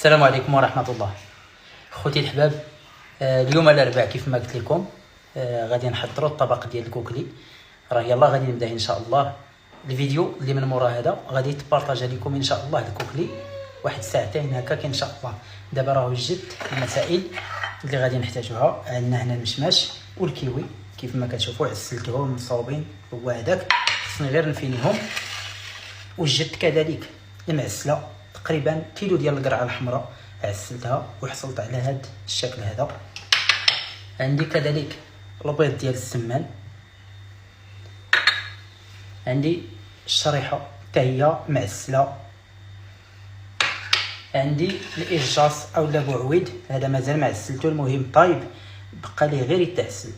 السلام عليكم ورحمة الله. خوتي الحباب، اليوم الاربعاء كيف ما قلت لكم غادي نحضروا الطبق ديال الكوكلي. راه يلا غادي نبدا ان شاء الله. الفيديو اللي من مورا هذا غادي يتبارطاجا لكم ان شاء الله الكوكلي واحد ساعتين هكاك ان شاء الله. دابا راه وجدت المسائل اللي غادي نحتاجوها. عندنا هنا المشماش والكيوي كيف ما كتشوفوا، عسلتهم مصوبين هو هذاك، خصني غير نفينيهم. وجدت كذلك المعسله، تقريبا كيلو ديال القرعه الحمراء عسلتها وحصلت على هذا الشكل هذا. عندي كذلك البيض ديال السمان، عندي الشريحه حتى هي معسله، عندي الإجاص او بوعويد هذا مازال ما عسلته، المهم طايب بقى ليه غير يتعسل،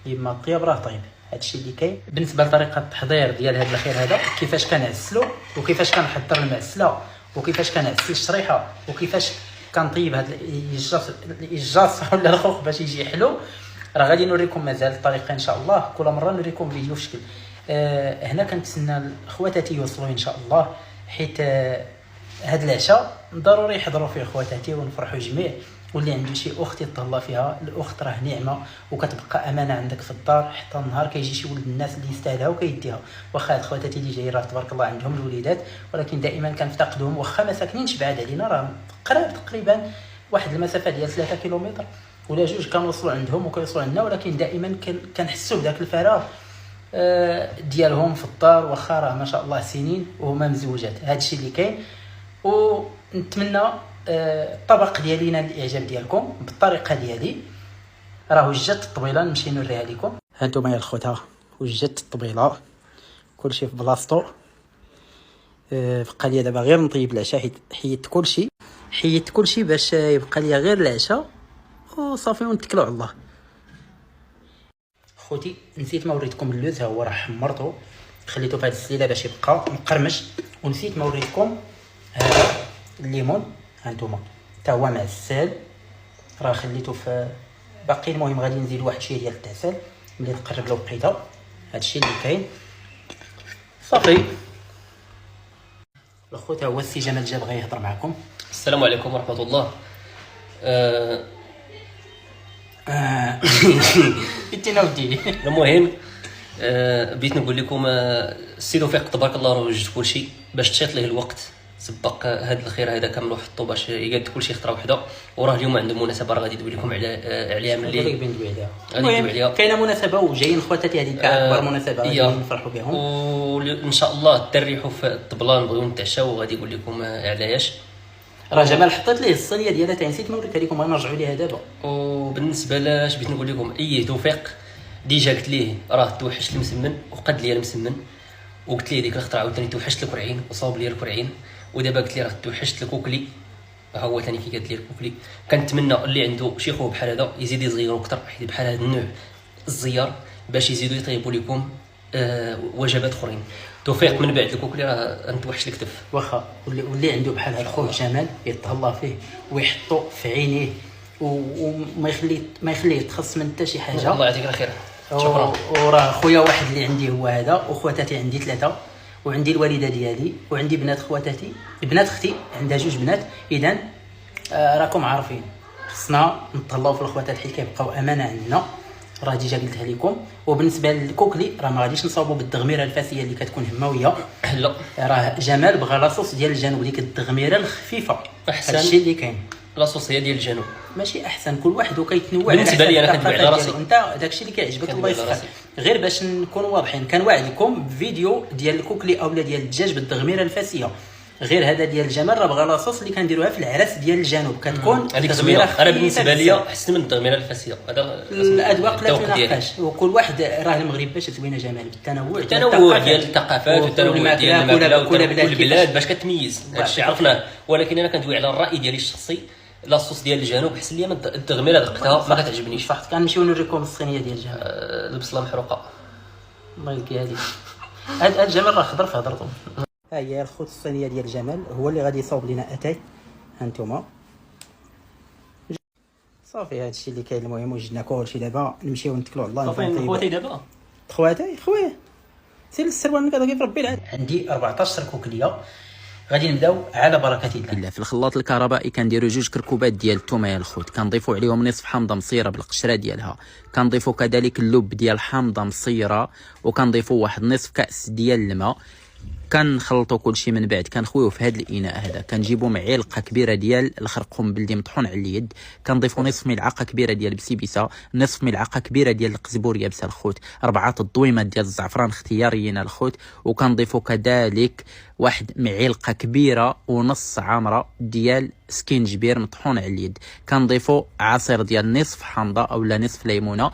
اما طيب راه طيب. هادشي اللي كاين بالنسبه لطريقه التحضير ديال هذا الخير هذا، كيفاش كنعسلو وكيفاش كنحضر المعسله وكيفاش كنعسل الشريحه وكيفاش كنطيب هذا الإجاص ولا الخوخ باش يجي حلو. راه غادي نوريكم مازال الطريقه ان شاء الله، كل مره نوريكم فيديو في شكل. هنا كنتسنى خواتاتي يوصلوا ان شاء الله، حيت هاد العشاء ضروري يحضروا فيه خواتاتي ونفرحوا جميع. واللي عنده شي اخت يتهلا فيها، الاخت راه نعمه وكتبقى امانه عندك في الدار حتى النهار كيجي شي ولد الناس اللي يستاهلها وكيديها. واخا هاد خواتاتي اللي جايين راه تبارك الله عندهم الوليدات، ولكن دائما كنفتقدهم واخا ما ساكنينش بعاد علينا، راه قراب تقريبا واحد المسافه ديال 3 كيلومتر ولا جوج كنوصلوا عندهم وكيوصلوا عندنا، ولكن دائما كنحسوا بداك الفراغ ديالهم في الدار، واخا راه ما شاء الله سنين وهما مزوجات. هادشي اللي كاين، ونتمنى الطبق ديالي ينال الاعجاب ديالكم بالطريقه ديالي. راه وجدت الطبيله نمشي نوريها لكم. هانتوما يا الخوتها، وجدت الطبيله كلشي في بلاصتو. بقى لي دابا غير نطيب العشاء، حيدت كلشي باش يبقى لي غير العشاء وصافي ونتكلوا على الله. خوتي نسيت ما وريتكم اللوز، ها هو راه حمرته خليته في هذه السليله باش يبقى مقرمش. ونسيت ما وريتكم هذا الليمون، هانتوما حتى هو معسل راه خليته في باقي. المهم غادي نزيد واحد شويه ديال العسل ملي تقرب له بقيته. هادشي اللي كاين صافي. الخوت هو السي جمال جا بغا يهضر معكم. السلام عليكم ورحمة الله. بنتينا ودي المهم بغيت نقول لكم السي توفيق تبارك الله راه وجد كلشي باش تشات ليه الوقت. سبق هذا الخير هذا كامل حطو باش يقاد كلشي خطره وحده، وراه اليوم عنده مناسبه راه غادي ندوي لكم عليها ملي ندوي عليها. كاينه مناسبه وجايين خواتاتي، هذيك اكبر مناسبه غادي نفرحوا بهم، وان شاء الله تريحوا في الطبلان نبغيو نتعشاو وغادي يقول لكم علاش. راه جمال حطيت ليه الصينيه ديالها تاع نسيت نوريك لكم، غنرجعوا ليها دابا. وبالنسبه لاش بغيت نقول لكم، توفيق ديجا قلت ليه راه توحشت المسمن وقد لي المسمن، وقلت ليه ديك الخطره عاوتاني توحشت الكرعين وصاوب لي الكرعين، ودابا قلت لي راه توحشت الكوكلي. ها هو ثاني كي قالت لي الكوكلي. كنتمنى اللي عنده شي خو بحال هذا يزيد يزيرو اكثر، حيت بحال هذا النوع الزيار باش يزيدوا يطيبوا لكم وجبات اخرين. توفيق من بعد الكوكلي راه نتوحش الكتف. واخا واللي عنده بحال هذا الخو جمال يتهلا فيه ويحطو في عينيه وما يخليه يتخص من حتى شي حاجه. الله يعطيك الخير، شكرا. وراه خويا واحد اللي عندي هو هذا، وخواتاتي عندي 3، وعندي الوالده ديالي، وعندي بنات خواتاتي، بنات اختي عندها 2 بنات. اذا راكم عارفين خصنا نتهلاو في الخواتات حيت كيبقاو امانه عندنا، راه ديجا قلتها لكم. وبالنسبه للكوكلي راه ما غاديش نصاوبوا بالتغميره الفاسيه اللي كتكون هماويه، لا راه جمال بغى لاصوص ديال الجنوب ديك التغميره الخفيفه. احسن هادشي اللي كاين، لاصوص هي ديال الجنوب ماشي احسن، كل واحد وكيتنوع. بالنسبه لي انا كندوي على راسي، انت داكشي اللي كيعجبك الله يسخر. غير باش نكونوا واضحين، كنوعدكم بفيديو ديال الكوكلي اولا ديال الدجاج بالتغميره الفاسيه. غير هذا ديال الجمال راه بغى لاصوص اللي كنديروها في العراس ديال الجنوب، كتكون هذيك زوينه. انا بالنسبه لي احسن من التغميره الفاسيه. هذا الاذواق لا تناقش، وكل واحد راه المغرب باش زوينه جمال بالتنوع ديال الثقافات والتنوع ديال الماكله كل بلاد باش كتميز. هادشي عرفناه، ولكن انا كندوي على الراي ديالي الشخصي. لاصوص ديال الجنوب حسن لي من التغميره دقتها ما كتعجبنيش. صح كنمشيو نوريكم الصينيه ديال الجمال البصله محروقه. الله يلقي هذيك. هاد الجمال راه خضر في هضرته. ها هي الخوت الصينيه ديال الجمال، هو اللي غادي يصاوب لنا اتاي. هانتوما صافي هادشي اللي كاين. المهم وجدنا كلشي، دابا نمشيو نتكلوا على الله. صافي خواتي دابا خواتي خويا سير السروال كذا كيف ربي العاد. عندي 14 كوكليه غادي نبداو على بركه الله. في الخلاط الكهربائي كنديروا 2 كركوبات ديال الثومه يا الخوت، كنضيفوا عليهم نصف حامضه مصيره بالقشره ديالها، كنضيفوا كذلك اللب ديال حامضه مصيره، وكنضيفوا واحد نصف كاس ديال الماء. كنخلطوا كلشي من بعد كنخويوه في هذا الاناء هذا. كنجيبوا معلقه كبيره ديال الخرقوم بلدي مطحون على اليد، كنضيفوا نصف ملعقه كبيره ديال البسيبسه، نصف ملعقه كبيره ديال القزبور يابسه الخوت، 4 الضويمات ديال الزعفران اختياريين الخوت، وكنضيفوا كذلك واحد معلقه كبيره ونص عامره ديال سكينجبير مطحون على اليد، كنضيفوا عصير ديال نصف حامضه اولا نصف ليمونه،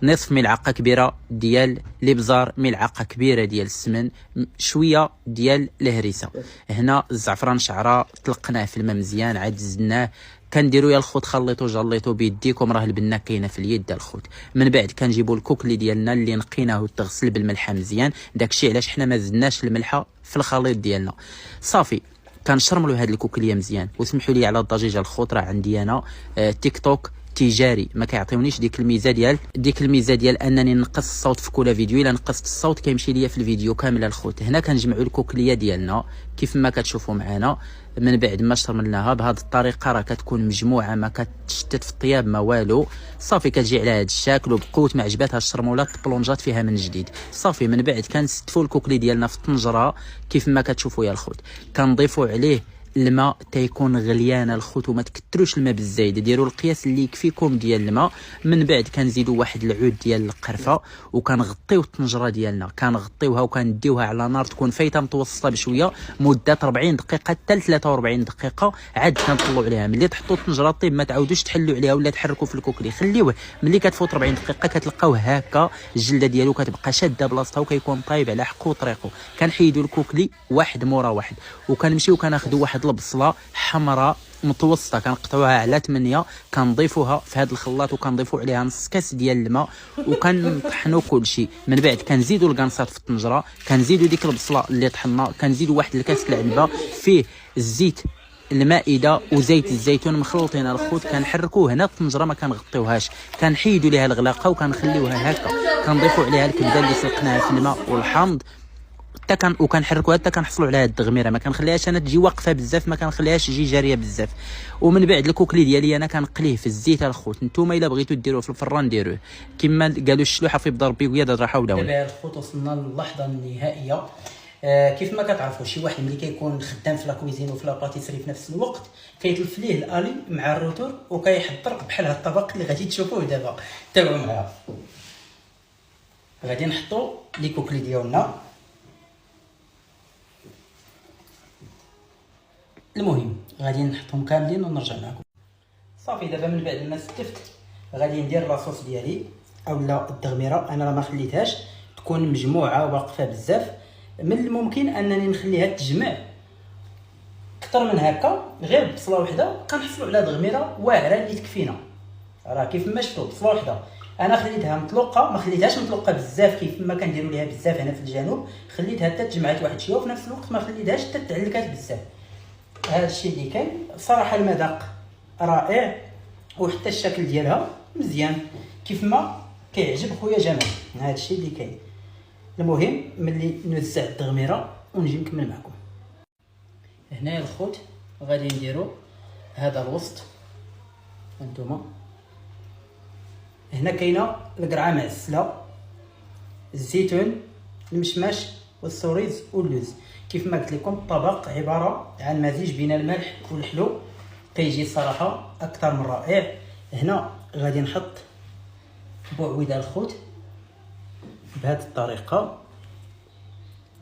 نصف ملعقه كبيره ديال الابزار، ملعقه كبيره ديال السمن، شويه ديال الهريسه. هنا الزعفران شعره طلقناه في الماء مزيان، عاد زدناه. كنديروا يا الخوت خليطو جليطو بيديكم، راه البنه كاينه في اليد الخوت. من بعد كنجيبوا الكوكلي ديالنا اللي نقيناه وتغسل بالملحه مزيان، داكشي علاش حنا ما زدناش الملحه في الخليط ديالنا. صافي كنشرملوا هاد الكوكليه مزيان. وسمحوا لي على الضجيج الخوت، راه عندي انا تيك توك تجاري ما كيعطيونيش ديك الميزه ديال انني نقص الصوت في كل فيديو. الا نقصت الصوت كيمشي ليا في الفيديو كامل الخوت. هنا كنجمعوا الكوكليه ديالنا كيف ما كتشوفوا معنا. من بعد ما شرملناها بهذه الطريقه راه كتكون مجموعه، ما كتشتت في الطياب ما والو. صافي كتجي على هذا الشكل، وبقوه ما عجباتها الشرمولات بلونجات فيها من جديد. صافي من بعد كنستفوا الكوكلي ديالنا في الطنجره كيف ما كتشوفوا يا الخوت. كنضيفوا عليه الماء تيكون غليان الخوت، وما تكثروش الماء بالزايد، ديروا القياس اللي يكفيكم ديال الماء. من بعد كنزيدوا واحد العود ديال القرفه، وكنغطيو الطنجره ديالنا، كنغطيوها وكنديوها على نار تكون فايته متوسطه بشويه مده 40 دقيقه حتى 43 دقيقه. عاد كنطلعوا عليها. ملي تحطوا الطنجره طيب ما تعاودوش تحلوا عليها ولا تحركوا في الكوكلي، خليوه. ملي كتفوت 40 دقيقه كتلقاوه هكا الجلده ديالو كتبقى شاده بلاصتها وكيكون طايب على حقه وطريقه. كنحيدوا الكوكلي واحد مورا واحد، وكنمشيو كناخذوا واحد البصله حمراء متوسطه كنقطعوها على 8، كنضيفوها في هذا الخلاط وكنضيفوا عليها نص كاس ديال الماء وكنطحنوا كلشي. من بعد كنزيدوا الكانصات في الطنجره، كنزيدوا ديك البصله اللي طحنا، كنزيدوا واحد الكاس العنبه فيه الزيت المائده وزيت الزيتون مخلطين الخوت. كنحركوه هنا الطنجره ما كنغطيوهاش، كنحيدوا ليها الغلاقه وكنخليوها هكا. كنضيفوا عليها الكبده اللي سلقناها في الماء والحامض وكنحركوها حتى كنحصلوا على هاد التغميره. ما كنخليهاش انا تجي واقفه بزاف، ما كنخليهاش تجي جاريه بزاف. ومن بعد الكوكلي ديالي انا كنقليه في الزيت الخوت. نتوما الا بغيتو ديروه في الفران ديروه كما قالوا الشلوحه في بدار ربي ويا راحه ولا دابا الخوت وصلنا للحظه النهائيه. كيف ما كتعرفوا شي واحد ملي كيكون خدام في لاكويزين وفي لاباتيسري في نفس الوقت كيتلف ليه الالي مع الروتور وكيحضر بحال هاد الطبق اللي غادي تشوفوه دابا. تابعوا معايا. غادي نحطوا لي كوكلي ديالنا. المهم غادي نحطهم كاملين ونرجع معكم. صافي دابا من بعد ما استفت غادي ندير لاصوص ديالي اولا التغميره. انا راه ما خليتهاش تكون مجموعه واقفه بزاف، من الممكن انني نخليها تجمع اكثر من هكا. غير بصله وحده كنحصلوا على تغميره واعره اللي تكفينا. راه كيف ما شفتوا بصله وحده انا خليتها مطلوقه، ما خليتهاش مطلوقه بزاف كيف ما كنديروا ليها بزاف هنا في الجنوب. خليتها حتى تجمعات واحد شويه وفي نفس الوقت ما خليتهاش حتى تعلكات بزاف. هذا الشيء اللي كاين صراحه. المذاق رائع وحتى الشكل ديالها مزيان كيف ما كيعجب خويا جمال. هذا الشيء اللي كاين. المهم ملي نوزع التغميره ونجي نكمل معكم. هنا الخوت غادي نديرو هذا الوسط. هانتوما هنا كاينه القرعه معسله، الزيتون، المشماش والسوريز واللوز. كيف ما قلت لكم طبق عباره عن مزيج بين الملح والحلو، كيجي صراحه اكثر من رائع. هنا غادي نحط بوعويد الخوت بهذه الطريقه.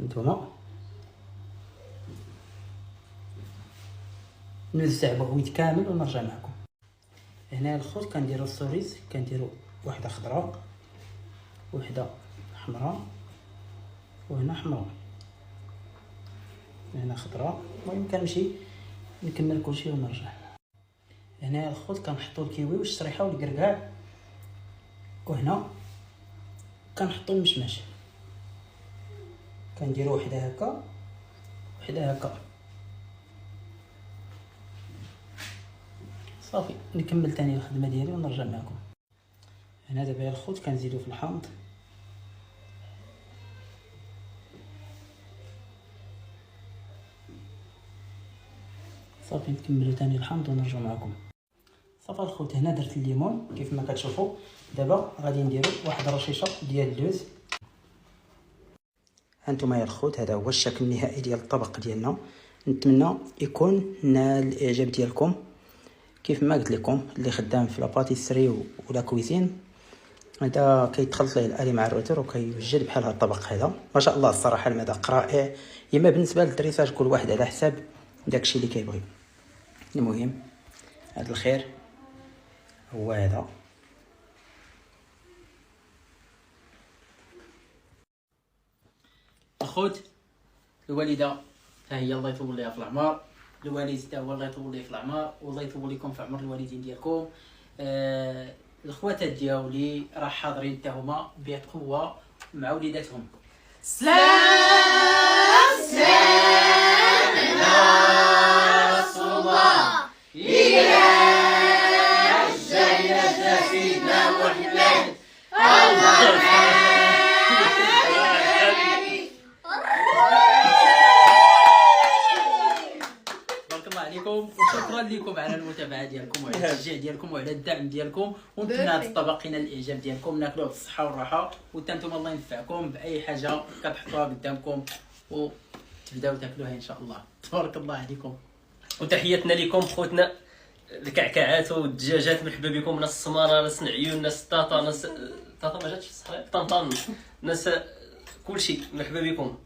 نتوما نوزع بوعويد كامل ونرجع معكم. هنا الخوت كنديروا السوريز، كنديروا واحده خضراء وحده حمراء وهنا حمراء هنا خضراء. المهم كنمشي نكمل كلشي ونرجع. هنا الخوت كنحطوا الكيوي والشريحه والكركاع، وهنا كنحطوا المشماش. كنديروا وحده هكا وحده هكا. صافي نكمل ثاني الخدمه ديالي ونرجع معكم. هنا دابا الخوت كنزيدو في الحامض، صافي نكملو تاني الحمض ونرجعو معكم. صافي الخوت هنا درت الليمون كيف ما كتشوفوا. دابا غادي نديرو واحد رشيشه ديال اللوز. هانتوما يا الخوت هذا هو الشكل النهائي ديال الطبق ديالنا. نتمنى يكون نال الاعجاب ديالكم. كيف ما قلت لكم اللي خدام في لاباتيسري ولا كويزين هذا كيتخلط ليه الالي مع الروتر وكيوجد بحال هذا الطبق هذا. ما شاء الله الصراحه المذاق رائع. اما بالنسبه للدريساج كل واحد على حساب داكشي اللي كيبغي. المهم هذا الخير هو هذا. الخوت الوالده ها هي الله يطول ليها في العمر. الوالد حتى هو الله يطول ليه في العمر والله يطول لكم في عمر الوالدين ديالكم. الاخواتات ديالي راه حاضرين حتى هما بقوه مع وليداتهم. سلام سلام يا رسول الله إلى الجنة سيدنا محمد الله وشكرا لكم على المتابعه ديالكم وعلى التشجيع ديالكم وعلى الدعم ديالكم. ونتمنى هذا الطبق ينال الاعجاب ديالكم ناكلوه بالصحه والراحه وحتى نتوما الله ينفعكم باي حاجه كتحطوها قدامكم وتبداو تاكلوها ان شاء الله. تبارك الله عليكم. وتحياتنا لكم خوتنا الكعكعات والدجاجات. مرحبا بكم ناس السماره ناس العيون ناس الطاطا ناس الطاطا ما جاتش الصحراء طنطان ناس كلشي. مرحبا بكم.